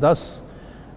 10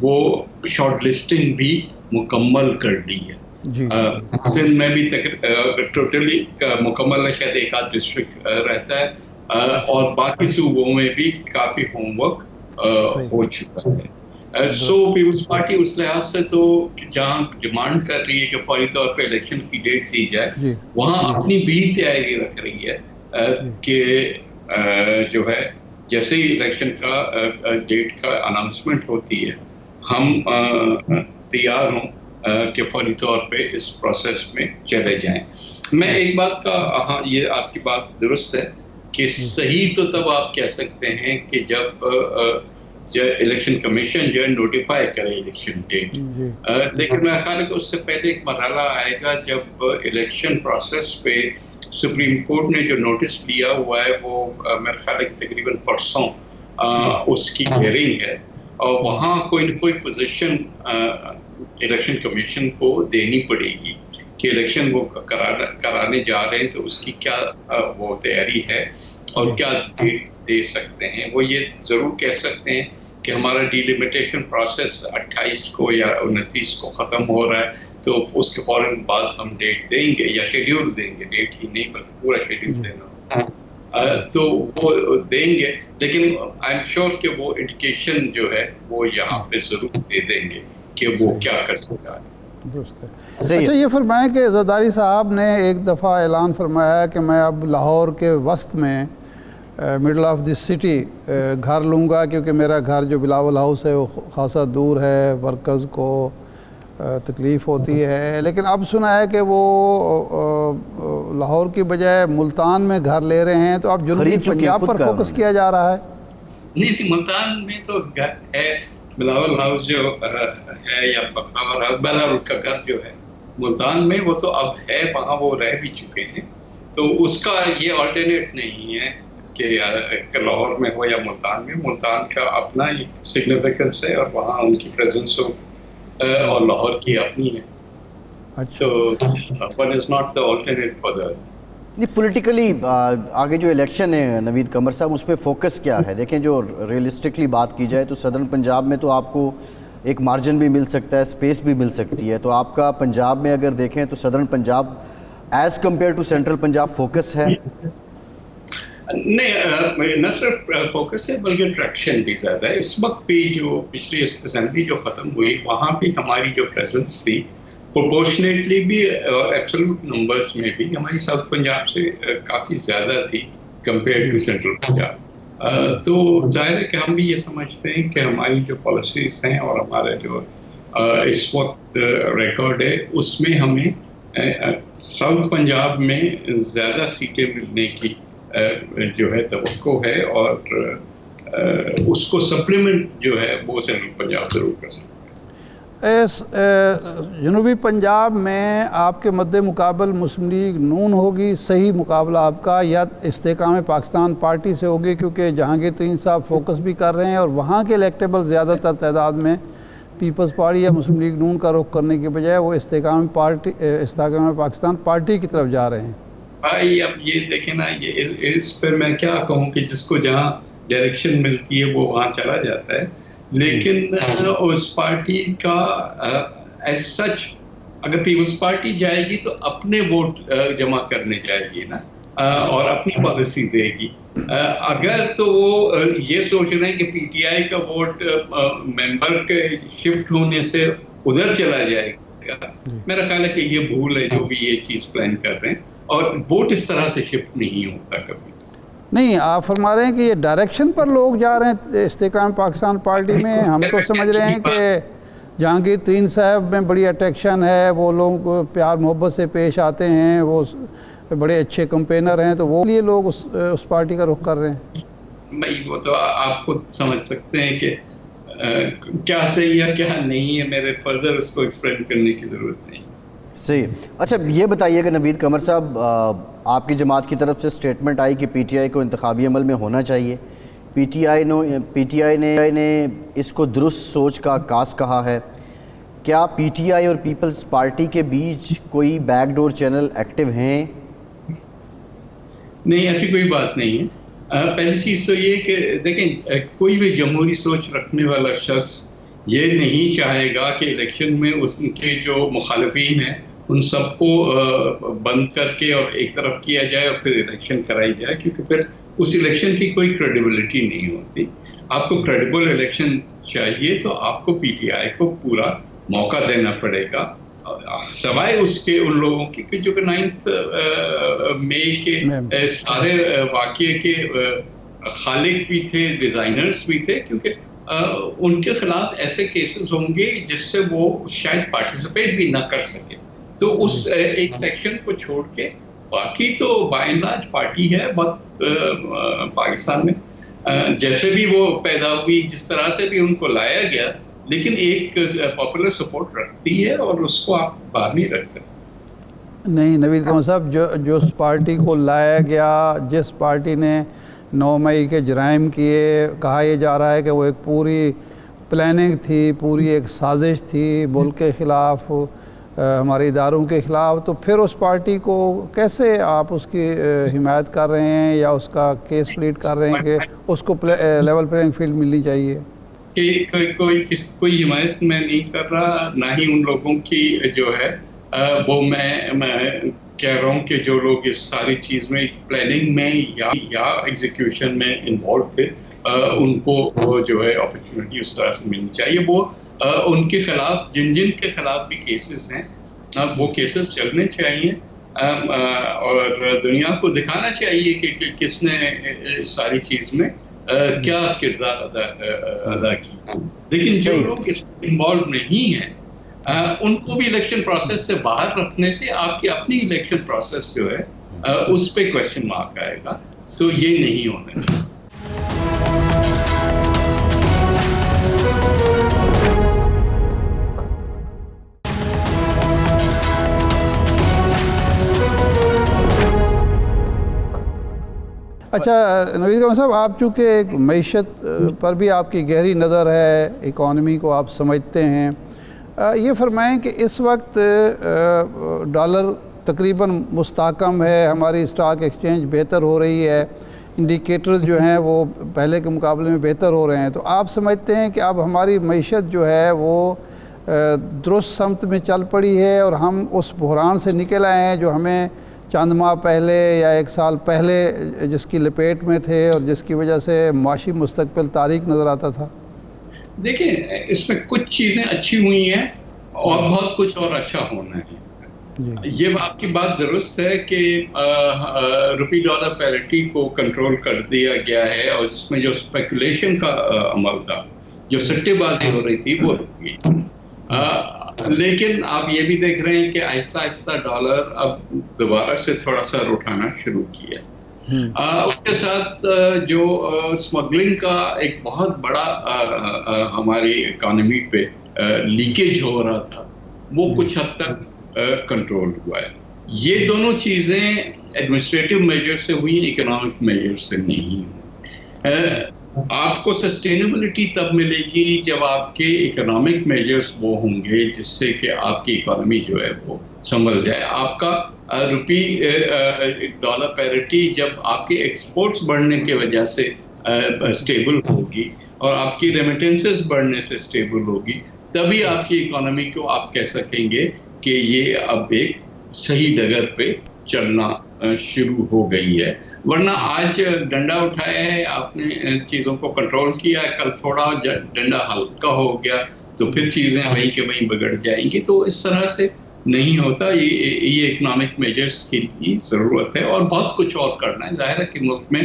وہ short listing بھی مکمل کر لی ہے. جی سندھ میں بھی ٹوٹلی مکمل ہے، شاید ایک آدھ ڈسٹرکٹ رہتا ہے، اور باقی صوبوں میں بھی کافی ہوم ورک ہو چکا ہے. سو پیپلز پارٹی اس لحاظ سے تو جہاں ڈیمانڈ کر رہی ہے کہ فوری طور پہ الیکشن کی ڈیٹ دی جائے، وہاں اپنی بھی تیاری رکھ رہی ہے کہ جو ہے جیسے ہی الیکشن کا ڈیٹ کا اناؤنسمنٹ ہوتی ہے ہم تیار ہوں کہ فوری طور پہ اس پروسیس میں چلے جائیں. میں ایک بات کا، ہاں یہ آپ کی بات درست ہے کہ صحیح تو تب آپ کہہ سکتے ہیں کہ جب الیکشن کمیشن جو ہے نوٹیفائی کرے الیکشن ڈیٹ، لیکن میرا خیال ہے کہ اس سے پہلے ایک مرحلہ آئے گا جب الیکشن پروسیس پہ سپریم کورٹ نے جو نوٹس لیا ہوا ہے وہ میرا خیال ہے کہ تقریباً پرسوں اس کی ہیئرنگ ہے، اور وہاں کوئی نہ کوئی پوزیشن الیکشن کمیشن کو دینی پڑے گی کہ الیکشن وہ کرانے جا رہے ہیں تو اس کی کیا وہ تیاری ہے اور کیا دے سکتے ہیں. وہ یہ ضرور کہہ سکتے ہیں کہ ہمارا ڈیلیمیٹیشن پروسیس 28 کو یا 29 کو ختم ہو رہا ہے، تو اس کے فوراً بعد ہم ڈیٹ دیں گے یا شیڈیول دیں گے، ڈیٹ ہی نہیں بلکہ پورا شیڈیول دینا، تو وہ دیں گے. لیکن آئی ایم شیور کہ وہ انڈیکیشن جو ہے وہ یہاں پہ ضرور دے دیں گے کہ وہ کیا کر سکتا ہے. اچھا یہ فرمائیں کہ زرداری صاحب نے ایک دفعہ اعلان فرمایا کہ میں اب لاہور کے وسط میں مڈل آف دی سٹی گھر لوں گا، کیونکہ میرا گھر جو بلاول ہاؤس ہے وہ خاصا دور ہے، ورکرز کو تکلیف ہوتی ہے. لیکن اب سنا ہے کہ وہ لاہور کی بجائے ملتان میں گھر لے رہے ہیں، تو اب جنوبی پنجاب پر فوکس کیا جا رہا ہے. نہیں، ملتان میں تو گھر ہے، بلاول ہاؤس جو ہے یا بختیور ہاؤس، بہرحال کا گھر جو ہے ملتان میں وہ تو اب ہے، وہاں وہ رہ بھی چکے ہیں، تو اس کا یہ آلٹرنیٹ نہیں ہے کہ لاہور میں ہو یا ملتان میں. ملتان کا اپنا ہی سگنیفیکنس ہے اور وہاں ان کی پریزنس ہو، اور لاہور کی اپنی ہے. تو one is not the alternate for the. نہیں، پولیٹیکلی آگے جو الیکشن ہے نوید قمر صاحب، اس پہ فوکس کیا ہے؟ دیکھیں جو ریئلسٹکلی بات کی جائے تو صدرن پنجاب میں تو آپ کو ایک مارجن بھی مل سکتا ہے، اسپیس بھی مل سکتی ہے، تو آپ کا پنجاب میں اگر دیکھیں تو southern Punjab as compare to central Punjab focus ہے؟ نہیں، نہ صرف فوکس ہے بلکہ ٹریکشن بھی زیادہ ہے. اس وقت بھی جو پچھلی اسمبلی جو ختم ہوئی وہاں بھی ہماری جو پریزنس تھی پروپورشنیٹلی بھی ایبسولوٹ نمبرز میں بھی ہماری ساؤتھ پنجاب سے کافی زیادہ تھی کمپیئر ٹو سینٹرل پنجاب. تو ظاہر ہے کہ ہم بھی یہ سمجھتے ہیں کہ ہماری جو پالیسیز ہیں اور ہمارا جو اس وقت ریکارڈ ہے اس میں ہمیں ساؤتھ پنجاب میں زیادہ سیٹیں ملنے کی جو ہے توقع ہے، اور اس کو سپلیمنٹ جو ہے وہ سینٹرل پنجاب ضرور کر سکتے ہیں. جنوبی پنجاب میں آپ کے مد مقابل مسلم لیگ نون ہوگی، صحیح مقابلہ آپ کا، یا استحکام پاکستان پارٹی سے ہوگی؟ کیونکہ جہانگیر ترین صاحب فوکس بھی کر رہے ہیں اور وہاں کے الیکٹیبل زیادہ تر تعداد میں پیپلز پارٹی یا مسلم لیگ نون کا رخ کرنے کے بجائے وہ استحکام پاکستان پارٹی کی طرف جا رہے ہیں. بھائی اب یہ دیکھیں نا، اس پہ میں کیا کہوں کہ جس کو جہاں ڈائریکشن ملتی ہے وہ وہاں چلا جاتا ہے، لیکن اس پارٹی کا ایز سچ اگر پیپلز پارٹی جائے گی تو اپنے ووٹ جمع کرنے جائے گی نا، اور اپنی پالیسی دے گی. اگر تو وہ یہ سوچ رہے ہیں کہ پی ٹی آئی کا ووٹ ممبر کے شفٹ ہونے سے ادھر چلا جائے گا، میرا خیال ہے کہ یہ بھول ہے جو بھی یہ چیز پلان کر رہے ہیں، اور ووٹ اس طرح سے شفٹ نہیں ہوتا کبھی. نہیں، آپ فرما رہے ہیں کہ یہ ڈائریکشن پر لوگ جا رہے ہیں استحکام پاکستان پارٹی میں. ہم تو سمجھ رہے ہیں کہ جہانگیر ترین صاحب میں بڑی اٹریکشن ہے، وہ لوگوں کو پیار محبت سے پیش آتے ہیں، وہ بڑے اچھے کمپینر ہیں، تو وہ لیے لوگ اس پارٹی کا رخ کر رہے ہیں. وہ تو آپ خود سمجھ سکتے ہیں کہ کیا صحیح ہے کیا نہیں ہے، میرے فردر اس کو ایکسپلین کرنے کی ضرورت نہیں. صحیح. اچھا یہ بتائیے کہ نوید قمر صاحب، آپ کی جماعت کی طرف سے سٹیٹمنٹ آئی کہ پی ٹی آئی کو انتخابی عمل میں ہونا چاہیے. پی ٹی آئی نے اس کو درست سوچ کا عکاس کہا ہے. کیا پی ٹی آئی اور پیپلز پارٹی کے بیچ کوئی بیک ڈور چینل ایکٹیو ہیں؟ نہیں، ایسی کوئی بات نہیں ہے. پہلی چیز تو یہ کہ دیکھیں کوئی بھی جمہوری سوچ رکھنے والا شخص یہ نہیں چاہے گا کہ الیکشن میں اس کے جو مخالفین ہیں ان سب کو بند کر کے اور ایک طرف کیا جائے اور پھر الیکشن کرائی جائے، کیونکہ پھر اس الیکشن کی کوئی کریڈیبلٹی نہیں ہوتی. آپ کو کریڈیبل الیکشن چاہیے تو آپ کو پی ٹی آئی کو پورا موقع دینا پڑے گا، سوائے اس کے ان لوگوں کی جو کہ 9 مئی کے سارے واقعے کے خالق بھی تھے، ڈیزائنرز بھی تھے، کیونکہ ان کے خلاف ایسے کیسز ہوں گے جس سے وہ شاید پارٹیسپیٹ بھی نہ کر سکے. تو اس ایک سیکشن کو چھوڑ کے باقی تو بائی اینڈ لارج پارٹی ہے بہت پاکستان میں جیسے بھی وہ پیدا ہوئی، جس طرح سے بھی ان کو لایا گیا، لیکن ایک پاپولر سپورٹ رکھتی ہے اور اس کو آپ باہر نہیں رکھ سکتے. نہیں نوید قمر صاحب، جو اس پارٹی کو لایا گیا، جس پارٹی نے 9 مئی کے جرائم کیے، کہا یہ جا رہا ہے کہ وہ ایک پوری پلاننگ تھی، پوری ایک سازش تھی ملک کے خلاف، ہمارے اداروں کے خلاف، تو پھر اس پارٹی کو کیسے آپ اس کی حمایت کر رہے ہیں یا اس کا کیس پلیٹ کر رہے ہیں کہ اس کو لیول پلینگ فیلڈ ملنی چاہیے؟ کہ کوئی حمایت میں نہیں کر رہا، نہ ہی ان لوگوں کی جو ہے وہ میں کہہ رہا ہوں کہ جو لوگ اس ساری چیز میں پلاننگ میں یا ایگزیکیوشن میں انوالو تھے، ان کو جو ہے اپرچونٹی اس طرح سے ملنی چاہیے. وہ ان کے خلاف جن کے خلاف بھی کیسز ہیں، وہ کیسز چلنے چاہیے اور دنیا کو دکھانا چاہیے کہ کس نے اس ساری چیز میں کیا کردار ادا کی. لیکن جو لوگ اس میں انوالو نہیں ہیں ان کو بھی الیکشن پروسیس سے باہر رکھنے سے آپ کی اپنی الیکشن پروسیس جو ہے اس پہ کویسچن مارک آئے گا. تو یہ نہیں ہونا چاہیے. اچھا نوید قمر صاحب، آپ چونکہ ایک معیشت پر بھی آپ کی گہری نظر ہے، اکانومی کو آپ سمجھتے ہیں، یہ فرمائیں کہ اس وقت ڈالر تقریباً مستحکم ہے، ہماری اسٹاک ایکسچینج بہتر ہو رہی ہے، انڈیکیٹرز جو ہیں وہ پہلے کے مقابلے میں بہتر ہو رہے ہیں، تو آپ سمجھتے ہیں کہ اب ہماری معیشت جو ہے وہ درست سمت میں چل پڑی ہے اور ہم اس بحران سے نکل آئے ہیں جو ہمیں چند ماہ پہلے یا 1 سال پہلے جس کی لپیٹ میں تھے اور جس کی وجہ سے معاشی مستقبل تاریک نظر آتا تھا؟ دیکھیں، اس میں کچھ چیزیں اچھی ہوئی ہیں اور بہت کچھ اور اچھا ہونا ہے. یہ آپ کی بات درست ہے کہ روپی ڈالر پیرٹی کو کنٹرول کر دیا گیا ہے اور جس میں جو اسپیکولیشن کا عمل تھا، جو سٹے بازی ہو رہی تھی، وہ رک گئی. لیکن آپ یہ بھی دیکھ رہے ہیں کہ آہستہ آہستہ ڈالر اب دوبارہ سے تھوڑا سا اٹھانا شروع کیا. اس کے ساتھ جو اسمگلنگ کا ایک بہت بڑا ہماری اکانومی پہ لیکیج ہو رہا تھا، وہ کچھ حد تک کنٹرول ہوا ہے. یہ دونوں چیزیں ایڈمنسٹریٹو میجر سے ہوئی، اکنامک میجر سے نہیں ہوئی. آپ کو سسٹینیبلٹی تب ملے گی جب آپ کے اکنامک میجرز وہ ہوں گے جس سے کہ آپ کی اکانومی جو ہے وہ سنبھل جائے. آپ کا روپی ڈالر پیرٹی جب آپ کے ایکسپورٹس بڑھنے کی وجہ سے اسٹیبل ہوگی اور آپ کی ریمیٹنسز بڑھنے سے اسٹیبل ہوگی، تبھی آپ کی اکانومی کو آپ کہہ سکیں گے کہ یہ اب ایک صحیح ڈگر پہ چلنا شروع ہو گئی ہے. ورنہ آج ڈنڈا اٹھایا ہے آپ نے، چیزوں کو کنٹرول کیا، کل تھوڑا ڈنڈا ہلکا ہو گیا تو پھر چیزیں وہیں کے وہیں بگڑ جائیں گی. تو اس طرح سے نہیں ہوتا. یہ اکنامک میجرز کی ضرورت ہے اور بہت کچھ اور کرنا ہے. ظاہر ہے کہ ملک میں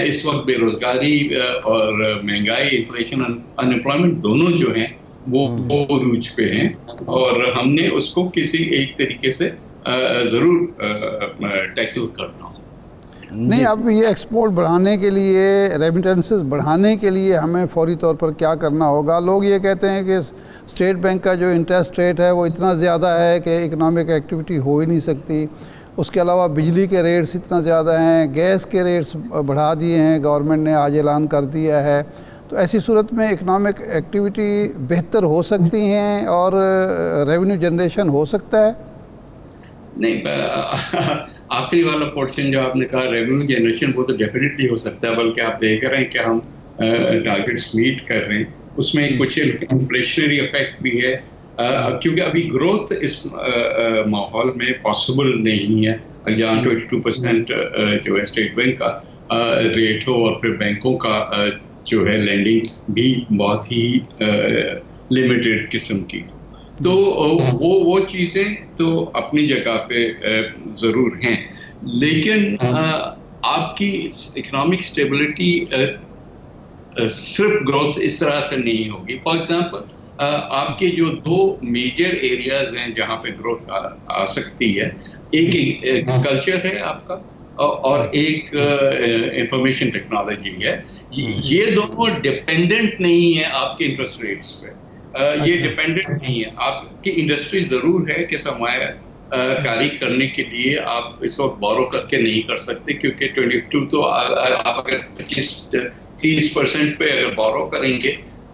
اس وقت بے روزگاری اور مہنگائی، انفلیشن، ان امپلائمنٹ دونوں جو ہیں وہ عروج پہ ہیں اور ہم نے اس کو کسی ایک طریقے سے ضرور ٹیکل کرنا ہو. نہیں، اب یہ ایکسپورٹ بڑھانے کے لیے، ریمیٹنسز بڑھانے کے لیے ہمیں فوری طور پر کیا کرنا ہوگا؟ لوگ یہ کہتے ہیں کہ اسٹیٹ بینک کا جو انٹرسٹ ریٹ ہے وہ اتنا زیادہ ہے کہ اکنامک ایکٹیویٹی ہو ہی نہیں سکتی. اس کے علاوہ بجلی کے ریٹس اتنا زیادہ ہیں، گیس کے ریٹس بڑھا دیے ہیں، گورنمنٹ نے آج اعلان کر دیا ہے. تو ایسی صورت میں اکنامک ایکٹیویٹی بہتر ہو سکتی ہیں اور ریونیو جنریشن ہو سکتا ہے؟ نہیں، آخری والا پورشن جو آپ نے کہا ریونیو جنریشن، وہ تو ڈیفینیٹلی ہو سکتا ہے. بلکہ آپ دیکھ رہے ہیں کہ ہم ٹارگیٹس میٹ کر رہے ہیں. اس میں کچھ انفلیشنری افیکٹ بھی ہے، کیونکہ ابھی گروتھ اس ماحول میں پاسبل نہیں ہے، جہاں 22% جو ہے اسٹیٹ بینک کا ریٹ ہو اور پھر بینکوں کا جو ہے لینڈنگ بھی بہت ہی لمیٹڈ قسم کی. تو وہ چیزیں تو اپنی جگہ پہ ضرور ہیں، لیکن آپ کی اکنامک اسٹیبلٹی صرف گروتھ اس طرح سے نہیں ہوگی. فار ایگزامپل آپ کے جو 2 میجر ایریاز ہیں جہاں پہ گروتھ آ سکتی ہے، ایک کلچر ہے آپ کا اور ایک انفارمیشن ٹیکنالوجی ہے. یہ دونوں ڈپینڈنٹ نہیں ہے آپ کے انٹرسٹ ریٹس پہ، یہ ڈپینڈنٹ نہیں ہے. آپ کی انڈسٹری ضرور ہے کہ سرمایہ کاری کرنے کے لیے آپ اس وقت بورو کر کے نہیں کر سکتے، کیونکہ 22 تو آپ اگر 25-30% پہ اگر بورو کریں گے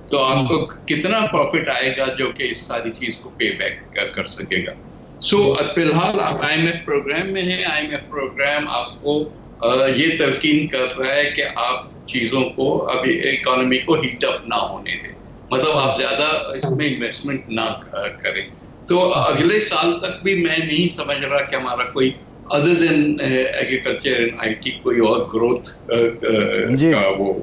تو آپ کو کتنا پروفٹ آئے گا جو کہ اس ساری چیز کو پے بیک کر سکے گا. سو فی الحال آپ IMF پروگرام میں ہیں. IMF پروگرام آپ کو یہ تلقین کر رہا ہے کہ آپ چیزوں کو ابھی اکانومی کو ہیٹ اپ نہ ہونے دیں، مطلب آپ زیادہ اس میں انویسٹمنٹ نہ کریں. تو اگلے سال تک بھی میں نہیں سمجھ رہا کہ ہمارا کوئی other than agriculture and IT کوئی اور گروتھ کا وہ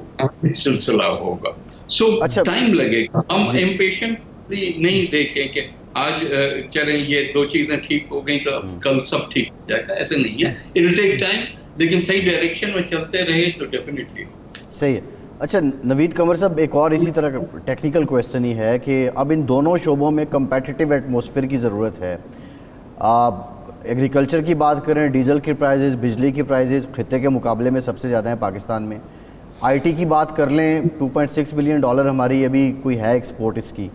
سلسلہ ہوگا. سو ٹائم لگے گا. ہم امپیشنٹلی نہیں دیکھیں کہ آج چلیں یہ 2 چیزیں ٹھیک ہو گئیں تو کل سب ٹھیک ہو جائے گا، ایسے نہیں ہے. اٹ ول ٹیک ٹائم، لیکن صحیح ڈائریکشن میں چلتے رہے تو ڈیفینیٹلی صحیح ہے. اچھا نوید قمر صاحب، ایک اور اسی طرح ٹیکنیکل کویسچن ہی ہے کہ اب ان دونوں شعبوں میں کمپیٹیٹیو ایٹماسفیئر کی ضرورت ہے. آپ ایگریکلچر کی بات کریں، ڈیزل کی پرائزز، بجلی کی پرائزز خطے کے مقابلے میں سب سے زیادہ ہیں پاکستان میں. IT کی بات کر لیں، $2.6 بلین ہماری ابھی کوئی ہے ایکسپورٹ اس کی،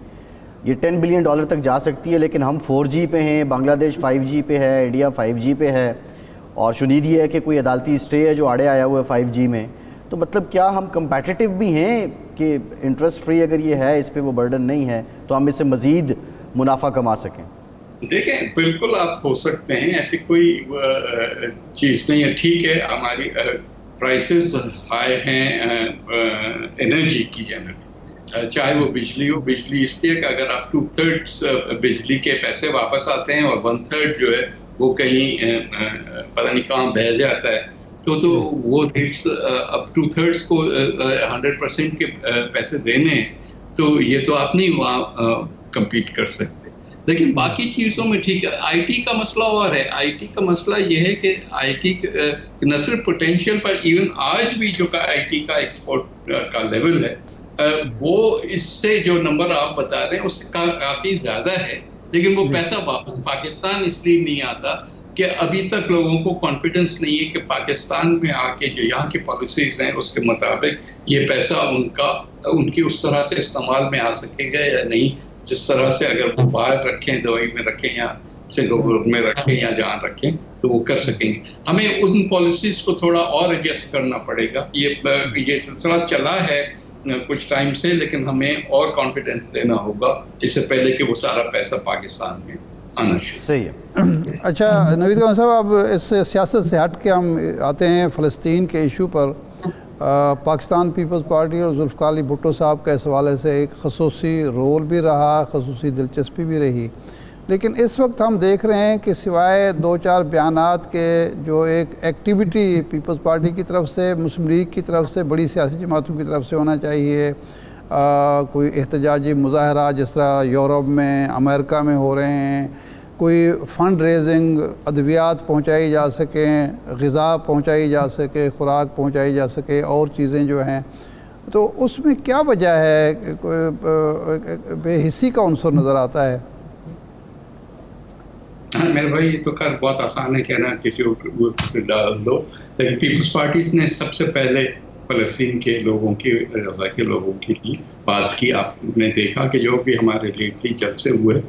یہ $10 بلین تک جا سکتی ہے، لیکن ہم 4G پہ ہیں، بنگلہ دیش 5G پہ ہے، انڈیا 5G پہ ہے، اور شنید یہ ہے کہ کوئی عدالتی اسٹے ہے جو آڑے آیا ہوا ہے 5G میں. تو مطلب کیا ہم کمپیٹیٹیو بھی ہیں کہ انٹرسٹ فری اگر یہ ہے، اس پہ وہ برڈن نہیں ہے تو ہم اس سے مزید منافع کما سکیں؟ دیکھیں بالکل آپ ہو سکتے ہیں، ایسی کوئی چیز نہیں ہے. ٹھیک ہے ہماری پرائسز ہائی ہیں انرجی کی جنرلی، چاہے وہ بجلی ہو. بجلی اس لیے کہ اگر آپ 2/3 بجلی کے پیسے واپس آتے ہیں اور 1/3 جو ہے وہ کہیں پتہ نہیں کہاں بہہ جاتا ہے، تو وہ ریٹس اب 2/3 کو 100% کے پیسے دینے ہیں، تو یہ تو آپ نہیں وہاں کمپیٹ کر سکتے. لیکن باقی چیزوں میں ٹھیک ہے. IT کا مسئلہ اور ہے. IT کا مسئلہ یہ ہے کہ IT نہ صرف پوٹینشیل پر، ایون آج بھی جو IT کا ایکسپورٹ کا لیول ہے وہ اس سے جو نمبر آپ بتا رہے ہیں اس سے کافی زیادہ ہے، لیکن وہ پیسہ واپس پاکستان اس لیے نہیں آتا کہ ابھی تک لوگوں کو کانفیڈنس نہیں ہے کہ پاکستان میں آ کے جو یہاں کی پالیسیز ہیں اس کے مطابق یہ پیسہ ان کی اس طرح سے استعمال میں آ سکے گا یا نہیں، جس طرح سے اگر وہ باہر رکھیں، دوائی میں رکھیں یا سنگاپور میں رکھیں یا جہاں رکھیں تو وہ کر سکیں گے. ہمیں ان پالیسیز کو تھوڑا اور ایڈجسٹ کرنا پڑے گا. یہ سلسلہ چلا ہے کچھ ٹائم سے، لیکن ہمیں اور کانفیڈنس دینا ہوگا اس سے پہلے کہ وہ سارا پیسہ پاکستان میں آنا شروع. صحیح ہے. اچھا نوید قمر صاحب، اب اس سیاست سے ہٹ کے ہم آتے ہیں فلسطین کے ایشو پر. پاکستان پیپلز پارٹی اور ذوالفقار علی بھٹو صاحب کے اس حوالے سے ایک خصوصی رول بھی رہا، خصوصی دلچسپی بھی رہی، لیکن اس وقت ہم دیکھ رہے ہیں کہ سوائے 2-4 بیانات کے جو ایک ایکٹیویٹی پیپلز پارٹی کی طرف سے، مسلم لیگ کی طرف سے، بڑی سیاسی جماعتوں کی طرف سے ہونا چاہیے، کوئی احتجاجی مظاہرات جس طرح یورپ میں، امریکہ میں ہو رہے ہیں، کوئی فنڈ ریزنگ، ادویات پہنچائی جا سکیں، غذا پہنچائی جا سکے، خوراک پہنچائی جا سکے، اور چیزیں جو ہیں، تو اس میں کیا وجہ ہے کہ کوئی بے حسی کا عنصر نظر آتا ہے؟ میرے بھائی یہ تو بہت آسان ہے کہنا کسی کو ڈال دو، لیکن پیپلز پارٹیز نے سب سے پہلے فلسطین کے لوگوں کی، غزہ کے لوگوں کی بات کی. آپ نے دیکھا کہ جو بھی ہمارے لیٹلی جلسے ہوئے،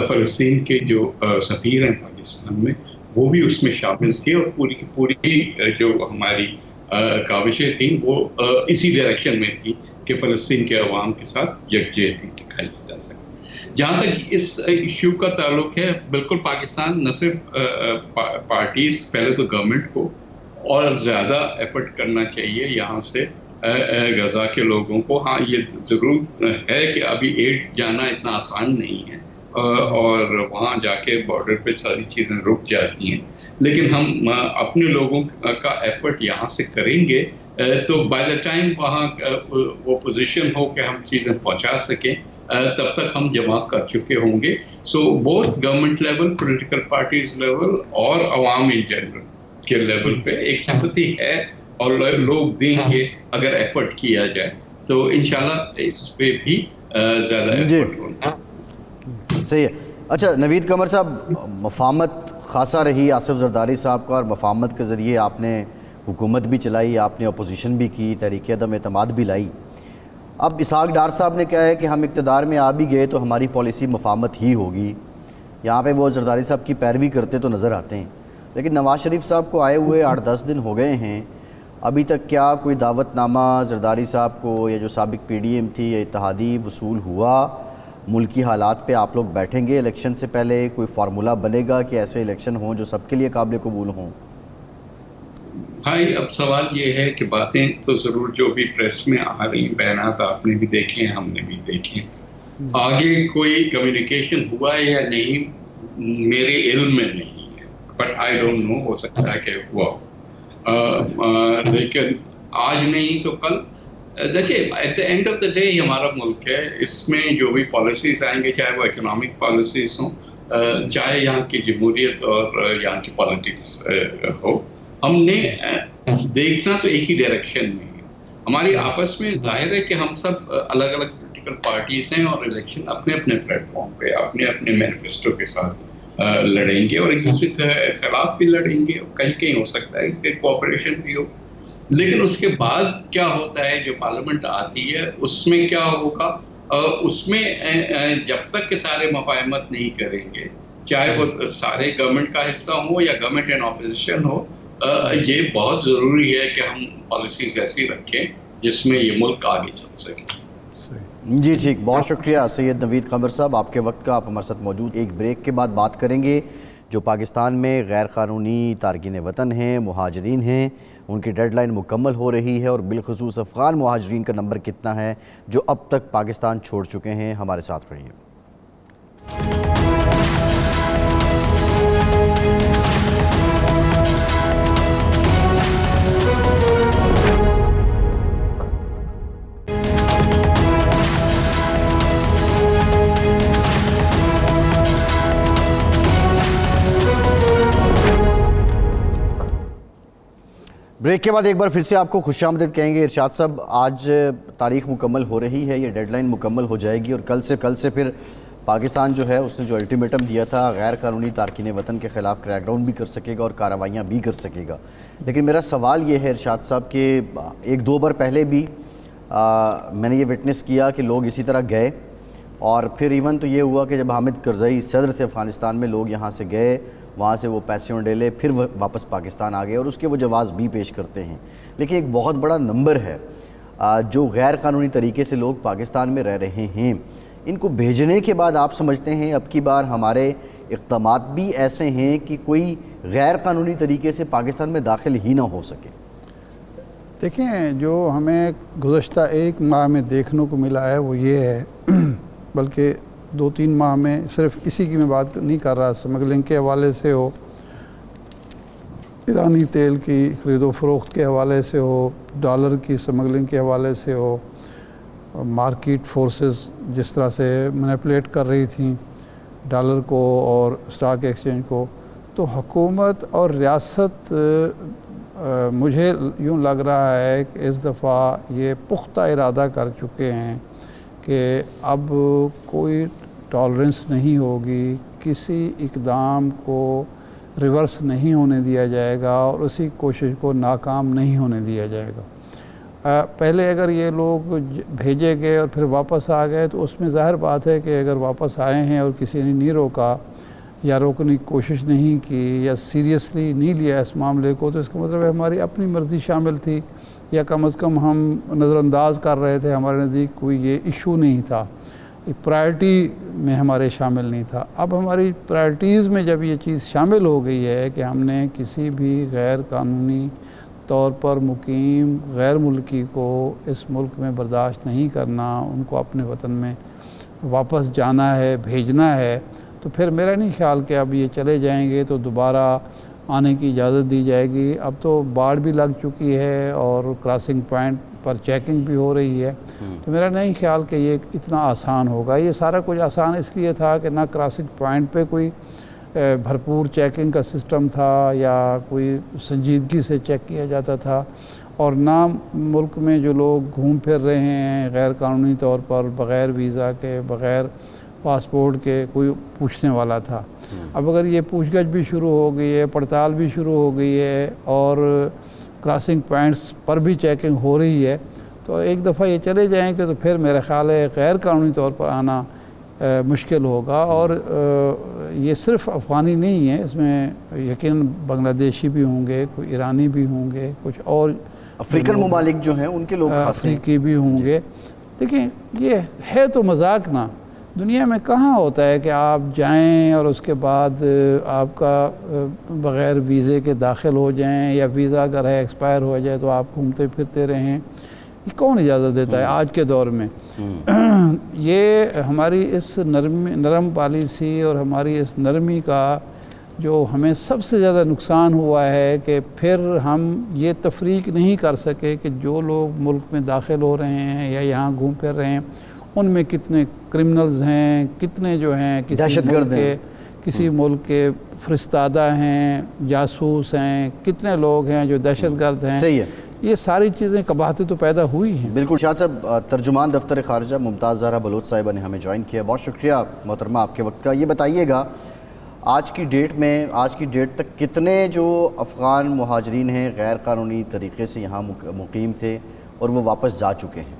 فلسطین کے جو سفیر ہیں پاکستان میں وہ بھی اس میں شامل تھے، اور پوری کی پوری جو ہماری کاوشیں تھیں وہ اسی ڈائریکشن میں تھی کہ فلسطین کے عوام کے ساتھ یکجہتی دکھائی جا سکے. جہاں تک اس ایشو کا تعلق ہے، بالکل پاکستان نہ صرف پارٹیز، پہلے تو گورنمنٹ کو اور زیادہ ایفرٹ کرنا چاہیے یہاں سے غزہ کے لوگوں کو. ہاں یہ ضرور ہے کہ ابھی ایڈ جانا اتنا آسان نہیں ہے اور وہاں جا کے بارڈر پہ ساری چیزیں رک جاتی ہیں, لیکن ہم اپنے لوگوں کا ایفرٹ یہاں سے کریں گے تو بائی دا ٹائم وہاں وہ پوزیشن ہو کہ ہم چیزیں پہنچا سکیں تب تک ہم جمع کر چکے ہوں گے. So both government level, political parties level اور عوام ان جنرل کے لیول پہ ایک سمپتی ہے اور لوگ دیں گے اگر ایفرٹ کیا جائے تو انشاءاللہ اس پہ بھی زیادہ ایفرٹ ہونا. صحیح ہے. اچھا نوید قمر صاحب, مفاہمت خاصا رہی آصف زرداری صاحب کا, اور مفاہمت کے ذریعے آپ نے حکومت بھی چلائی, آپ نے اپوزیشن بھی کی, تحریک عدم اعتماد بھی لائی. اب اسحاق ڈار صاحب نے کہا ہے کہ ہم اقتدار میں آ بھی گئے تو ہماری پالیسی مفاہمت ہی ہوگی. یہاں پہ وہ زرداری صاحب کی پیروی کرتے تو نظر آتے ہیں, لیکن نواز شریف صاحب کو آئے ہوئے 8-10 دن ہو گئے ہیں, ابھی تک کیا کوئی دعوت نامہ زرداری صاحب کو یا جو سابق پی ڈی ایم تھی یا اتحادی وصول ہوا؟ ملکی حالات پہ آپ لوگ بیٹھیں گے الیکشن سے پہلے, کوئی فارمولہ بنے گا کہ ایسے الیکشن ہوں جو سب کے لیے قابل قبول ہوں؟ بھائی اب سوال یہ ہے کہ باتیں تو ضرور جو بھی پریس میں آ رہی ہیں, بیانات آپ نے بھی دیکھے ہیں, ہم نے بھی دیکھے, آگے کوئی کمیونیکیشن ہوا ہے یا نہیں میرے علم میں نہیں ہے, بٹ آئی ڈونٹ نو, ہو سکتا ہے کہ ہوا ہو, لیکن آج نہیں تو کل. دیکھیے at the end of the day ہمارا ملک ہے, اس میں جو بھی پالیسیز آئیں گے چاہے وہ اکنامک پالیسیز ہوں, چاہے یہاں کی جمہوریت اور یہاں کی پالیٹکس ہو, ہم نے دیکھنا تو ایک ہی ڈائریکشن میں ہے. ہماری آپس میں ظاہر ہے کہ ہم سب الگ الگ پولیٹیکل پارٹیز ہیں اور الیکشن اپنے اپنے پلیٹ فارم پہ اپنے اپنے مینیفیسٹو کے ساتھ لڑیں گے اور ایک دوسرے کے خلاف بھی لڑیں گے, اور کہیں کہیں ہو سکتا ہے کہ کوآپریشن بھی ہو. لیکن اس کے بعد کیا ہوتا ہے, جو پارلیمنٹ آتی ہے اس میں کیا ہوگا, اس میں جب تک کہ سارے مفاہمت نہیں کریں گے, چاہے وہ سارے گورنمنٹ کا حصہ ہو یا گورنمنٹ اینڈ اپوزیشن ہو, یہ بہت ضروری ہے کہ ہم پالیسیز ایسی رکھیں جس میں یہ ملک آگے چل سکے. جی ٹھیک, بہت شکریہ سید نوید قمر صاحب آپ کے وقت کا. آپ ہمارے ساتھ موجود. ایک بریک کے بعد بات کریں گے جو پاکستان میں غیر قانونی تارکین وطن ہیں, مہاجرین ہیں, ان کی ڈیڈ لائن مکمل ہو رہی ہے, اور بالخصوص افغان مہاجرین کا نمبر کتنا ہے جو اب تک پاکستان چھوڑ چکے ہیں. ہمارے ساتھ رہیے. بریک کے بعد ایک بار پھر سے آپ کو خوش آمدید کہیں گے. ارشاد صاحب, آج تاریخ مکمل ہو رہی ہے, یہ ڈیڈ لائن مکمل ہو جائے گی, اور کل سے پھر پاکستان جو ہے اس نے جو الٹیمیٹم دیا تھا غیر قانونی تارکین وطن کے خلاف کریک ڈاؤن بھی کر سکے گا اور کارروائیاں بھی کر سکے گا. لیکن میرا سوال یہ ہے ارشاد صاحب کہ 1-2 بار پہلے بھی میں نے یہ وٹنس کیا کہ لوگ اسی طرح گئے, اور پھر ایون تو یہ ہوا کہ جب حامد کرزئی صدر تھے افغانستان میں, لوگ یہاں سے گئے, وہاں سے وہ پیسے ڈیلے, پھر واپس پاکستان آ گئے, اور اس کے وہ جواز بھی پیش کرتے ہیں. لیکن ایک بہت بڑا نمبر ہے جو غیر قانونی طریقے سے لوگ پاکستان میں رہ رہے ہیں. ان کو بھیجنے کے بعد آپ سمجھتے ہیں اب کی بار ہمارے اقدامات بھی ایسے ہیں کہ کوئی غیر قانونی طریقے سے پاکستان میں داخل ہی نہ ہو سکے؟ دیکھیں, جو ہمیں گزشتہ 1 ماہ میں دیکھنے کو ملا ہے وہ یہ ہے, بلکہ 2-3 ماہ میں, صرف اسی کی میں بات نہیں کر رہا, سمگلنگ کے حوالے سے ہو, ایرانی تیل کی خرید و فروخت کے حوالے سے ہو, ڈالر کی سمگلنگ کے حوالے سے ہو, مارکیٹ فورسز جس طرح سے مینیپولیٹ کر رہی تھیں ڈالر کو اور اسٹاک ایکسچینج کو, تو حکومت اور ریاست مجھے یوں لگ رہا ہے کہ اس دفعہ یہ پختہ ارادہ کر چکے ہیں کہ اب کوئی ٹالرنس نہیں ہوگی, کسی اقدام کو ریورس نہیں ہونے دیا جائے گا اور اسی کوشش کو ناکام نہیں ہونے دیا جائے گا. پہلے اگر یہ لوگ بھیجے گئے اور پھر واپس آ گئے تو اس میں ظاہر بات ہے کہ اگر واپس آئے ہیں اور کسی نے نہیں روکا یا روکنے کی کوشش نہیں کی یا سیریسلی نہیں لیا اس معاملے کو, تو اس کا مطلب ہے ہماری اپنی مرضی شامل تھی, یا کم از کم ہم نظر انداز کر رہے تھے, ہمارے نزدیک کوئی یہ ایشو نہیں تھا, پرائرٹی میں ہمارے شامل نہیں تھا. اب ہماری پرائرٹیز میں جب یہ چیز شامل ہو گئی ہے کہ ہم نے کسی بھی غیر قانونی طور پر مقیم غیر ملکی کو اس ملک میں برداشت نہیں کرنا، ان کو اپنے وطن میں واپس جانا ہے، بھیجنا ہے، تو پھر میرا نہیں خیال کہ اب یہ چلے جائیں گے تو دوبارہ آنے کی اجازت دی جائے گی۔ اب تو باڑ بھی لگ چکی ہے اور کراسنگ پوائنٹ پر چیکنگ بھی ہو رہی ہے، تو میرا نہیں خیال کہ یہ اتنا آسان ہوگا۔ یہ سارا کچھ آسان اس لیے تھا کہ نہ کراسنگ پوائنٹ پہ کوئی بھرپور چیکنگ کا سسٹم تھا یا کوئی سنجیدگی سے چیک کیا جاتا تھا، اور نہ ملک میں جو لوگ گھوم پھر رہے ہیں غیر قانونی طور پر بغیر ویزا کے، بغیر پاسپورٹ کے، کوئی پوچھنے والا تھا۔ اب اگر یہ پوچھ گچھ بھی شروع ہو گئی ہے، پڑتال بھی شروع ہو گئی ہے اور کراسنگ پوائنٹس پر بھی چیکنگ ہو رہی ہے، تو ایک دفعہ یہ چلے جائیں گے تو پھر میرا خیال ہے غیر قانونی طور پر آنا مشکل ہوگا۔ اور یہ صرف افغانی نہیں ہے، اس میں یقیناً بنگلہ دیشی بھی ہوں گے، کوئی ایرانی بھی ہوں گے، کچھ اور افریقن ممالک جو ہیں ان کے لوگ افریقی بھی ہوں گے۔ دیکھیں یہ ہے تو مذاق نا، دنیا میں کہاں ہوتا ہے کہ آپ جائیں اور اس کے بعد آپ کا بغیر ویزے کے داخل ہو جائیں، یا ویزا اگر ہے ایکسپائر ہو جائے تو آپ گھومتے پھرتے رہیں۔ یہ کون اجازت دیتا ہے آج کے دور میں؟ یہ ہماری اس نرم پالیسی اور ہماری اس نرمی کا جو ہمیں سب سے زیادہ نقصان ہوا ہے کہ پھر ہم یہ تفریق نہیں کر سکے کہ جو لوگ ملک میں داخل ہو رہے ہیں یا یہاں گھوم پھر رہے ہیں ان میں کتنے کرمنلز ہیں، کتنے جو ہیں کسی ملک کے فرستادہ ہیں، جاسوس ہیں، کتنے لوگ ہیں جو دہشت گرد ہیں۔ صحیح ہے، یہ ساری چیزیں قباحتیں تو پیدا ہوئی ہیں۔ بالکل۔ شاہد صاحب، ترجمان دفتر خارجہ ممتاز زہرا بلوچ صاحبہ نے ہمیں جوائن کیا، بہت شکریہ محترمہ آپ کے وقت کا۔ یہ بتائیے گا آج کی ڈیٹ تک کتنے جو افغان مہاجرین ہیں غیر قانونی طریقے سے یہاں مقیم تھے اور وہ واپس جا چکے ہیں؟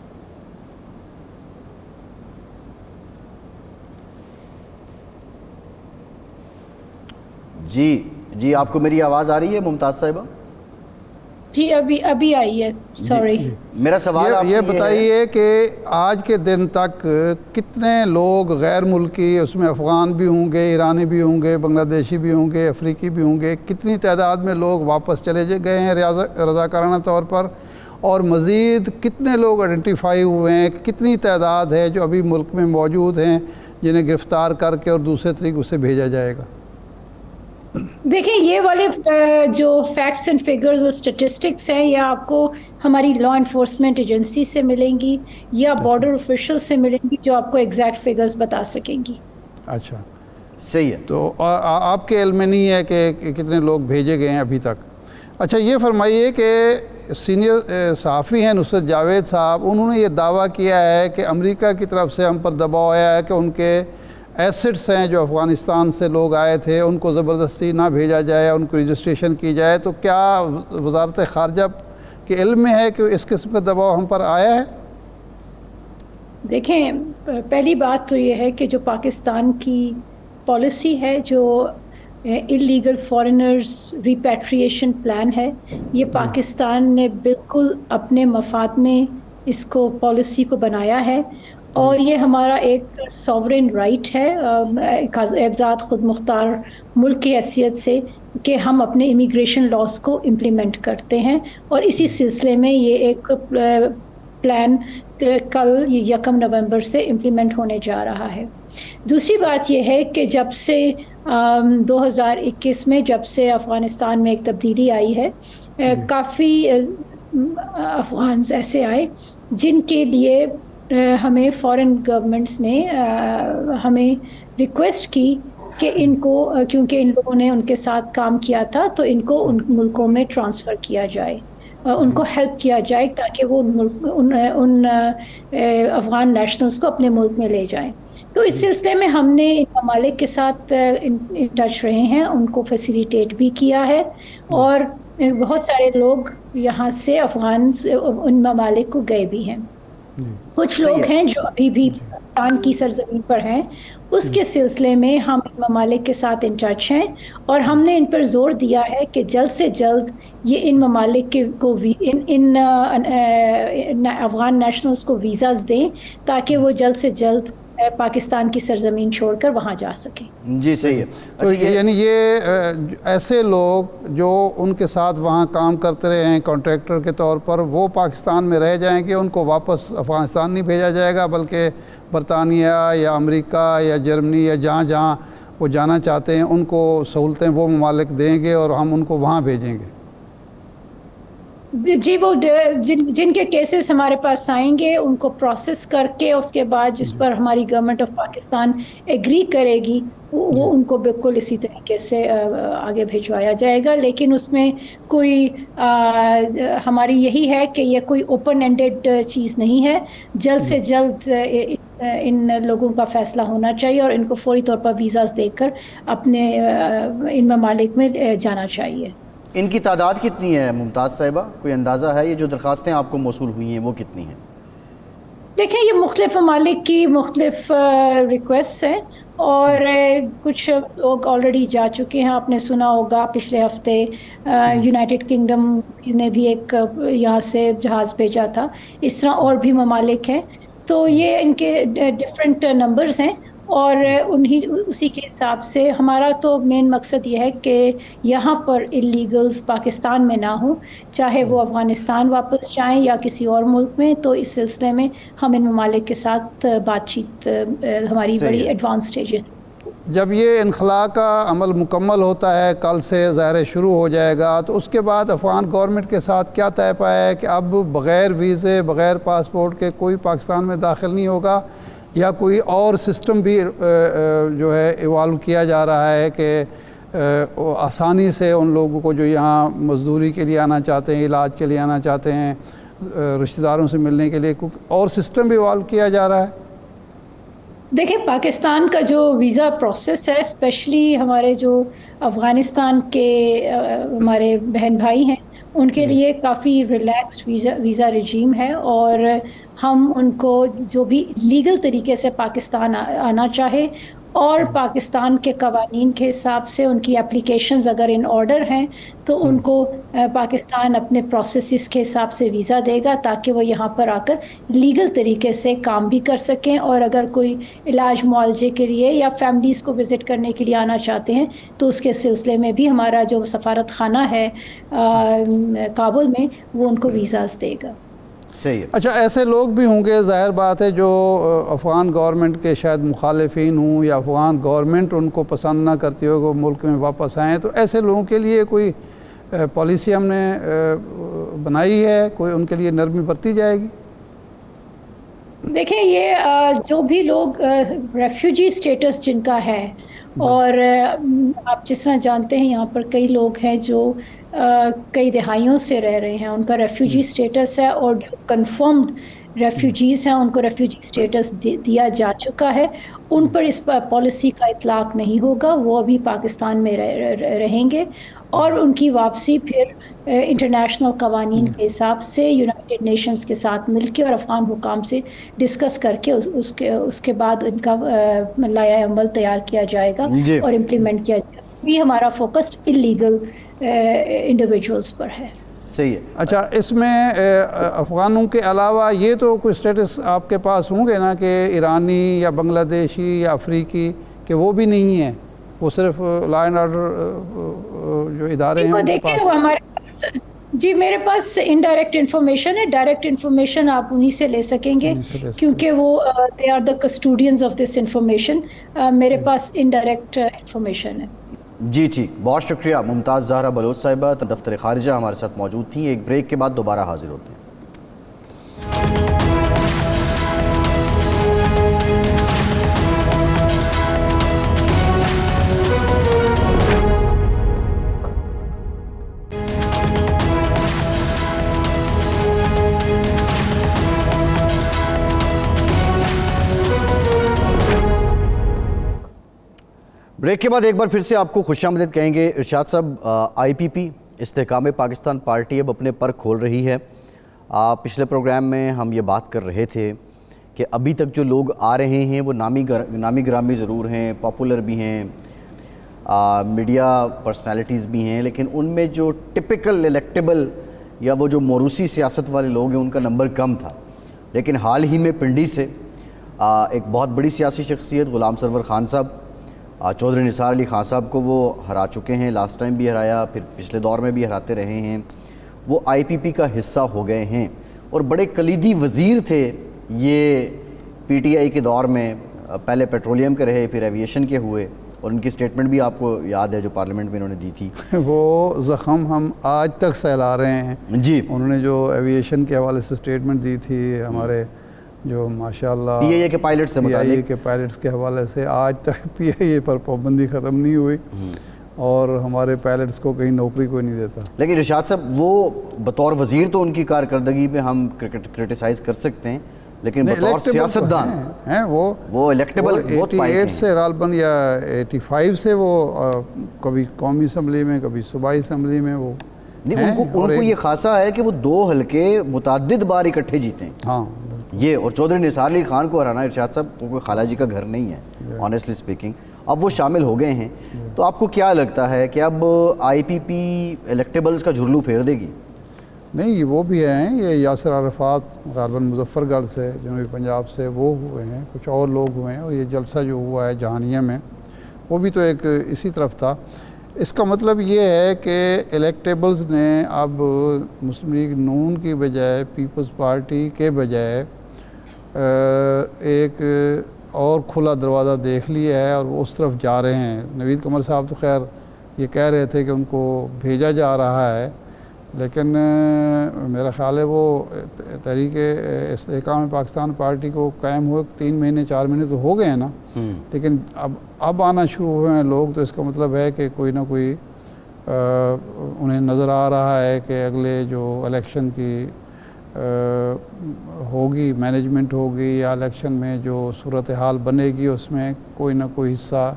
جی آپ کو میری آواز آ رہی ہے ممتاز صاحبہ؟ جی ابھی آئی ہے، سوری۔ میرا سوال آپ سے یہ بتائیے کہ آج کے دن تک کتنے لوگ غیر ملکی، اس میں افغان بھی ہوں گے، ایرانی بھی ہوں گے، بنگلہ دیشی بھی ہوں گے، افریقی بھی ہوں گے، کتنی تعداد میں لوگ واپس چلے گئے ہیں رضاکارانہ طور پر، اور مزید کتنے لوگ آئیڈینٹیفائی ہوئے ہیں، کتنی تعداد ہے جو ابھی ملک میں موجود ہیں جنہیں گرفتار کر کے اور دوسرے طریقوں سے بھیجا جائے گا؟ دیکھیں یہ والے جو فیکٹس اینڈ فگرز اور سٹیٹسٹکس ہیں، یہ آپ کو ہماری لا انفورسمنٹ ایجنسی سے ملیں گی یا بارڈر آفیشل سے ملیں گی جو آپ کو ایگزیکٹ فگرز بتا سکیں گی۔ اچھا، صحیح ہے۔ تو آپ کے علم میں نہیں ہے کہ کتنے لوگ بھیجے گئے ہیں ابھی تک؟ اچھا یہ فرمائیے کہ سینئر صحافی ہیں نصرت جاوید صاحب، انہوں نے یہ دعویٰ کیا ہے کہ امریکہ کی طرف سے ہم پر دباؤ آیا ہے کہ ان کے ایسٹس ہیں جو افغانستان سے لوگ آئے تھے ان کو زبردستی نہ بھیجا جائے، ان کو رجسٹریشن کی جائے، تو کیا وزارت خارجہ کے علم میں ہے کہ اس قسم کا دباؤ ہم پر آیا ہے؟ دیکھیں پہلی بات تو یہ ہے کہ جو پاکستان کی پالیسی ہے، جو اللیگل فارنرز ریپیٹریشن پلان ہے، یہ پاکستان نے بالکل اپنے مفاد میں اس کو پالیسی کو بنایا ہے، اور یہ ہمارا ایک سوورن رائٹ ہے آزاد خود مختار ملک کی حیثیت سے کہ ہم اپنے امیگریشن لاز کو امپلیمنٹ کرتے ہیں، اور اسی سلسلے میں یہ ایک پلان کل 1 نومبر سے امپلیمنٹ ہونے جا رہا ہے۔ دوسری بات یہ ہے کہ جب سے 2021 میں جب سے افغانستان میں ایک تبدیلی آئی ہے، کافی افغانز ایسے آئے جن کے لیے ہمیں فارن گورنمنٹس نے ہمیں ریکویسٹ کی کہ ان کو، کیونکہ ان لوگوں نے ان کے ساتھ کام کیا تھا، تو ان کو ان ملکوں میں ٹرانسفر کیا جائے، ان کو ہیلپ کیا جائے تاکہ وہ ان افغان نیشنلز کو اپنے ملک میں لے جائیں۔ تو اس سلسلے میں ہم نے ان ممالک کے ساتھ ان ٹچ رہے ہیں، ان کو فیسیلیٹیٹ بھی کیا ہے، اور بہت سارے لوگ یہاں سے افغان ان ممالک کو گئے بھی ہیں۔ کچھ لوگ ہیں جو ابھی بھی پاکستان کی سرزمین پر ہیں، اس کے سلسلے میں ہم ان ممالک کے ساتھ ان ٹچ ہیں، اور ہم نے ان پر زور دیا ہے کہ جلد سے جلد یہ ان ممالک کو افغان نیشنلز کو ویزاز دیں تاکہ وہ جلد سے جلد پاکستان کی سرزمین چھوڑ کر وہاں جا سکیں. جی صحیح ہے. تو یعنی یہ ایسے لوگ جو ان کے ساتھ وہاں کام کرتے رہے ہیں کانٹریکٹر کے طور پر، وہ پاکستان میں رہ جائیں گے، ان کو واپس افغانستان نہیں بھیجا جائے گا، بلکہ برطانیہ یا امریکہ یا جرمنی یا جہاں جہاں وہ جانا چاہتے ہیں ان کو سہولتیں وہ ممالک دیں گے اور ہم ان کو وہاں بھیجیں گے. جی وہ جن کے کیسز ہمارے پاس آئیں گے ان کو پروسیس کر کے اس کے بعد جس پر ہماری گورنمنٹ آف پاکستان ایگری کرے گی وہ ان کو بالکل اسی طریقے سے آگے بھیجوایا جائے گا. لیکن اس میں کوئی ہماری یہی ہے کہ یہ کوئی اوپن اینڈڈ چیز نہیں ہے. جلد سے جلد ان لوگوں کا فیصلہ ہونا چاہیے اور ان کو فوری طور پر ویزاز دے کر اپنے ان ممالک میں جانا چاہیے. ان کی تعداد کتنی ہے ممتاز صاحبہ؟ کوئی اندازہ ہے یہ جو درخواستیں آپ کو موصول ہوئی ہیں وہ کتنی ہیں؟ دیکھیں یہ مختلف ممالک کی مختلف ریکویسٹس ہیں اور کچھ لوگ آلریڈی جا چکے ہیں. آپ نے سنا ہوگا پچھلے ہفتے یونائٹڈ کنگڈم نے بھی ایک یہاں سے جہاز بھیجا تھا. اس طرح اور بھی ممالک ہیں. تو یہ ان کے ڈفرینٹ نمبرز ہیں اور اسی کے حساب سے ہمارا تو مین مقصد یہ ہے کہ یہاں پر اللیگلز پاکستان میں نہ ہوں، چاہے وہ افغانستان واپس جائیں یا کسی اور ملک میں. تو اس سلسلے میں ہم ان ممالک کے ساتھ بات چیت ہماری بڑی ایڈوانس اسٹیج ہے. جب یہ انخلاء کا عمل مکمل ہوتا ہے، کل سے ظاہر شروع ہو جائے گا، تو اس کے بعد افغان گورنمنٹ کے ساتھ کیا طے پایا ہے کہ اب بغیر ویزے بغیر پاسپورٹ کے کوئی پاکستان میں داخل نہیں ہوگا، یا کوئی اور سسٹم بھی جو ہے ایوالو کیا جا رہا ہے کہ آسانی سے ان لوگوں کو جو یہاں مزدوری کے لیے آنا چاہتے ہیں، علاج کے لیے آنا چاہتے ہیں، رشتہ داروں سے ملنے کے لیے کوئی اور سسٹم بھی ایوالو کیا جا رہا ہے؟ دیکھیں پاکستان کا جو ویزا پروسیس ہے، اسپیشلی ہمارے جو افغانستان کے ہمارے بہن بھائی ہیں ان کے لیے کافی ریلیکسڈ ویزا رجیم ہے اور ہم ان کو جو بھی لیگل طریقے سے پاکستان آنا چاہے اور پاکستان کے قوانین کے حساب سے ان کی اپلیکیشنز اگر ان آرڈر ہیں تو ان کو پاکستان اپنے پروسیسز کے حساب سے ویزا دے گا تاکہ وہ یہاں پر آ کر لیگل طریقے سے کام بھی کر سکیں. اور اگر کوئی علاج معالجے کے لیے یا فیملیز کو وزٹ کرنے کے لیے آنا چاہتے ہیں تو اس کے سلسلے میں بھی ہمارا جو سفارت خانہ ہے کابل میں وہ ان کو ویزاز دے گا. صحیح ہے. اچھا ایسے لوگ بھی ہوں گے ظاہر بات ہے جو افغان گورنمنٹ کے شاید مخالفین ہوں یا افغان گورنمنٹ ان کو پسند نہ کرتی ہو کہ وہ ملک میں واپس آئیں، تو ایسے لوگوں کے لیے کوئی پالیسی ہم نے بنائی ہے، کوئی ان کے لیے نرمی برتی جائے گی؟ دیکھیں یہ جو بھی لوگ ریفیوجی سٹیٹس جن کا ہے اور آپ جس طرح جانتے ہیں یہاں پر کئی لوگ ہیں جو کئی دہائیوں سے رہ رہے ہیں، ان کا ریفیوجی سٹیٹس ہے اور جو کنفرمڈ ریفیوجیز ہیں ان کو ریفیوجی سٹیٹس دیا جا چکا ہے. ان پر اس پالیسی کا اطلاق نہیں ہوگا، وہ ابھی پاکستان میں رہیں گے اور ان کی واپسی پھر انٹرنیشنل قوانین کے حساب سے یونائٹڈ نیشنز کے ساتھ مل کے اور افغان حکام سے ڈسکس کر کے اس کے بعد ان کا لائحہ عمل تیار کیا جائے گا اور امپلیمنٹ کیا جائے گا. یہ ہمارا فوکس اللیگل انڈیویجولز پر ہے. صحیح ہے. اچھا اس میں افغانوں کے علاوہ یہ تو کوئی سٹیٹس آپ کے پاس ہوں گے نا کہ ایرانی یا بنگلہ دیشی یا افریقی کہ وہ بھی نہیں ہیں، وہ صرف لا اینڈ آرڈر جو ادارے ہیں ان کے پاس؟ وہ ہمارے پاس جی میرے پاس انڈائریکٹ انفارمیشن ہے. ڈائریکٹ انفارمیشن آپ انہی سے لے سکیں گے کیونکہ وہ they are the custodians of this information. میرے پاس انڈائریکٹ انفارمیشن ہے. جی ٹھیک، بہت شکریہ ممتاز زہرا بلوچ صاحبہ دفتر خارجہ ہمارے ساتھ موجود تھیں. ایک بریک کے بعد دوبارہ حاضر ہوتے ہیں. بریک کے بعد ایک بار پھر سے آپ کو خوش آمدید کہیں گے. ارشاد صاحب، آئی پی پی استحکام پاکستان پارٹی اب اپنے پر کھول رہی ہے. پچھلے پروگرام میں ہم یہ بات کر رہے تھے کہ ابھی تک جو لوگ آ رہے ہیں وہ نامی گرامی ضرور ہیں، پاپولر بھی ہیں، میڈیا پرسنالٹیز بھی ہیں، لیکن ان میں جو ٹپیکل الیکٹیبل یا وہ جو موروثی سیاست والے لوگ ہیں ان کا نمبر کم تھا. لیکن حال ہی میں پنڈی سے ایک بہت بڑی سیاسی شخصیت غلام سرور خان صاحب، چودھری نثار علی خان صاحب کو وہ ہرا چکے ہیں، لاسٹ ٹائم بھی ہرایا، پھر پچھلے دور میں بھی ہراتے رہے ہیں، وہ آئی پی پی کا حصہ ہو گئے ہیں اور بڑے کلیدی وزیر تھے یہ پی ٹی آئی کے دور میں، پہلے پیٹرولیم کے رہے پھر ایویشن کے ہوئے، اور ان کی سٹیٹمنٹ بھی آپ کو یاد ہے جو پارلیمنٹ میں انہوں نے دی تھی. وہ زخم ہم آج تک سہلا رہے ہیں. جی، انہوں نے جو ایویشن کے حوالے سے سٹیٹمنٹ دی تھی ہمارے جو ماشاءاللہ پی آئی اے کے پائلٹ سے پی آئی اے متعلق، کے پائلٹس کے حوالے سے آج تک پی آئی اے پر پابندی ختم نہیں ہوئی اور ہمارے پائلٹس کو کہیں نوکری کوئی نہیں دیتا. لیکن ارشاد صاحب وہ بطور وزیر تو ان کی کارکردگی پہ ہم کرٹیسائز کر سکتے ہیں، لیکن بطور سیاستدان ہیں وہ الیکٹیبل بہت پائے 88 سے غالباً یا 85 سے وہ کبھی قومی اسمبلی میں کبھی صوبائی اسمبلی میں وہ نہیں. ان کو یہ خاصا ہے کہ وہ 2 حلقے متعدد بار اکٹھے جیتے ہیں. ہاں یہ اور چودھری نثار علی خان کو ہرانا ارشاد صاحب وہ کوئی خالہ جی کا گھر نہیں ہے آنیسٹلی اسپیکنگ. اب وہ شامل ہو گئے ہیں تو آپ کو کیا لگتا ہے کہ اب آئی پی پی الیکٹیبلز کا جھرلو پھیر دے گی؟ نہیں، وہ بھی ہیں، یہ یاسر عرفات غالباً مظفر گڑھ سے جنوبی پنجاب سے وہ ہوئے ہیں، کچھ اور لوگ ہوئے ہیں، اور یہ جلسہ جو ہوا ہے جہانیہ میں وہ بھی تو ایک اسی طرف تھا. اس کا مطلب یہ ہے کہ الیکٹیبلز نے اب مسلم لیگ نون کی بجائے پیپلز پارٹی کے بجائے ایک اور کھلا دروازہ دیکھ لیا ہے اور وہ اس طرف جا رہے ہیں. نوید قمر صاحب تو خیر یہ کہہ رہے تھے کہ ان کو بھیجا جا رہا ہے، لیکن میرا خیال ہے وہ تحریک استحکام پاکستان پارٹی کو قائم ہوئے 3 مہینے 4 مہینے تو ہو گئے ہیں نا، لیکن اب آنا شروع ہوئے ہیں لوگ، تو اس کا مطلب ہے کہ کوئی نہ کوئی انہیں نظر آ رہا ہے کہ اگلے جو الیکشن کی ہوگی مینجمنٹ ہوگی یا الیکشن میں جو صورتحال بنے گی اس میں کوئی نہ کوئی حصہ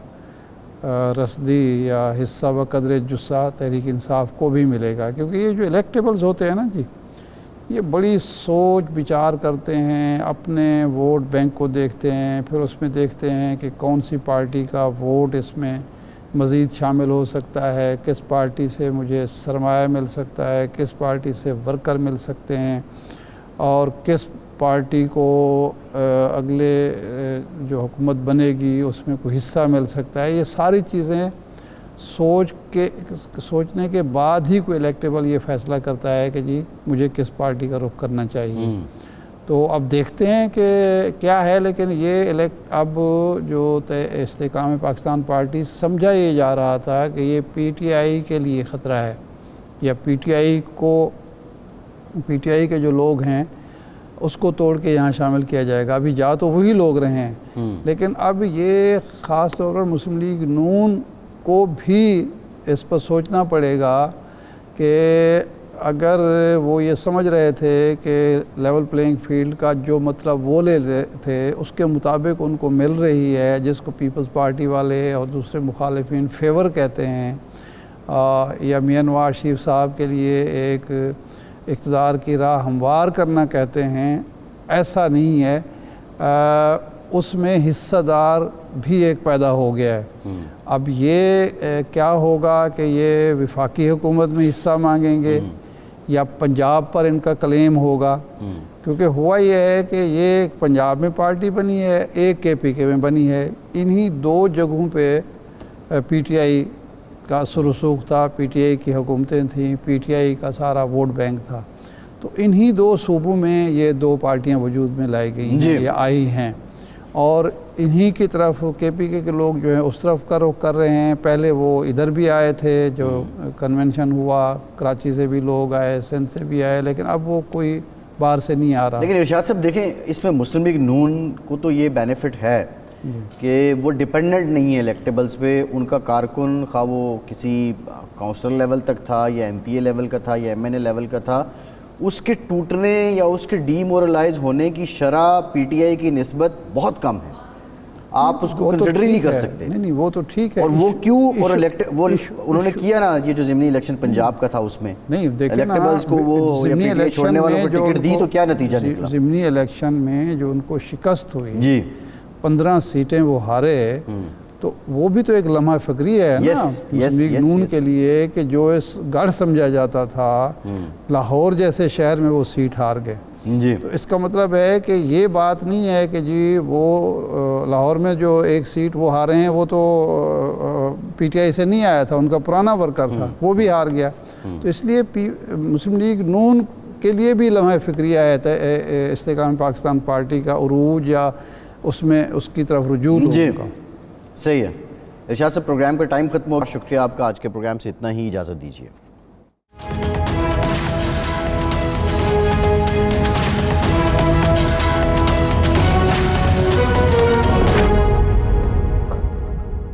رسدی یا حصہ و قدر جسہ تحریک انصاف کو بھی ملے گا. کیونکہ یہ جو الیکٹیبلز ہوتے ہیں نا جی، یہ بڑی سوچ بچار کرتے ہیں، اپنے ووٹ بینک کو دیکھتے ہیں، پھر اس میں دیکھتے ہیں کہ کون سی پارٹی کا ووٹ اس میں مزید شامل ہو سکتا ہے، کس پارٹی سے مجھے سرمایہ مل سکتا ہے، کس پارٹی سے ورکر مل سکتے ہیں، اور کس پارٹی کو اگلے جو حکومت بنے گی اس میں کوئی حصہ مل سکتا ہے. یہ ساری چیزیں سوچنے کے بعد ہی کوئی الیکٹیبل یہ فیصلہ کرتا ہے کہ جی مجھے کس پارٹی کا رخ کرنا چاہیے. تو اب دیکھتے ہیں کہ کیا ہے، لیکن یہ اب جو استحکام پاکستان پارٹی سمجھا یہ جا رہا تھا کہ یہ پی ٹی آئی کے لیے خطرہ ہے، یا پی ٹی آئی کے جو لوگ ہیں اس کو توڑ کے یہاں شامل کیا جائے گا. ابھی جا تو وہی لوگ رہے ہیں، لیکن اب یہ خاص طور پر مسلم لیگ نون کو بھی اس پر سوچنا پڑے گا کہ اگر وہ یہ سمجھ رہے تھے کہ لیول پلینگ فیلڈ کا جو مطلب وہ لے تھے اس کے مطابق ان کو مل رہی ہے، جس کو پیپلز پارٹی والے اور دوسرے مخالفین فیور کہتے ہیں، یا میاں نواز شریف صاحب کے لیے ایک اقتدار کی راہ ہموار کرنا کہتے ہیں، ایسا نہیں ہے. اس میں حصہ دار بھی ایک پیدا ہو گیا ہے. اب یہ کیا ہوگا کہ یہ وفاقی حکومت میں حصہ مانگیں گے یا پنجاب پر ان کا کلیم ہوگا، کیونکہ ہوا یہ ہے کہ یہ پنجاب میں پارٹی بنی ہے، ایک کے پی کے میں بنی ہے. انہی 2 جگہوں پہ پی ٹی آئی کا اثر رسوخ تھا، پی ٹی آئی کی حکومتیں تھیں، پی ٹی آئی کا سارا ووٹ بینک تھا. تو انہی 2 صوبوں میں یہ 2 پارٹیاں وجود میں لائی گئی ہیں، یہ آئی ہیں، اور انہی کی طرف کے پی کے لوگ جو ہیں اس طرف کا رخ کر رہے ہیں. پہلے وہ ادھر بھی آئے تھے، جو کنونشن ہوا کراچی سے بھی لوگ آئے، سندھ سے بھی آئے، لیکن اب وہ کوئی باہر سے نہیں آ رہا. لیکن ارشاد صاحب دیکھیں، اس میں مسلم لیگ نون کو تو یہ بینیفٹ ہے کہ وہ ڈیپینڈنٹ نہیں ہے الیکٹیبلز پہ. ان کا کارکن خواہ وہ کسی کونسلر لیول تک تھا یا ایم پی اے لیول کا تھا یا ایم این اے لیول کا تھا، اس کے ٹوٹنے یا اس کے ڈی مورلائز ہونے کی شرح پی ٹی آئی کی نسبت بہت کم ہے. آپ اس کو کنسیڈر ہی نہیں کر سکتے. نہیں وہ تو ٹھیک ہے. اور وہ کیوں؟ اور انہوں نے کیا نا یہ جو ضمنی الیکشن پنجاب کا تھا اس میں نہیں دیکھیں نا، الیکٹیبلز کو وہ ضمنی الیکشن چھوڑنے والوں کو ٹکٹ دی تو کیا نتیجہ نکلا؟ ضمنی الیکشن میں جو ان کو شکست ہوئی، جی 15 سیٹیں وہ ہارے، تو وہ بھی تو ایک لمحہ فکری ہے نا مسلم لیگ نون کے لیے کہ جو اس گڑھ سمجھا جاتا تھا، لاہور جیسے شہر میں وہ سیٹ ہار گئے. جی تو اس کا مطلب ہے کہ یہ بات نہیں ہے کہ جی وہ لاہور میں جو ایک سیٹ وہ ہارے ہیں وہ تو پی ٹی آئی سے نہیں آیا تھا، ان کا پرانا ورکر تھا، وہ بھی ہار گیا. تو اس لیے مسلم لیگ نون کے لیے بھی لمحہ فکریہ ہے استحکام پاکستان پارٹی کا عروج یا اس میں اس کی طرف رجوع جی ہونے کا. صحیح ہے. ارشاد صاحب پروگرام کا ٹائم ختم ہو گیا. شکریہ آپ کا. آج کے پروگرام سے اتنا ہی. اجازت دیجیے.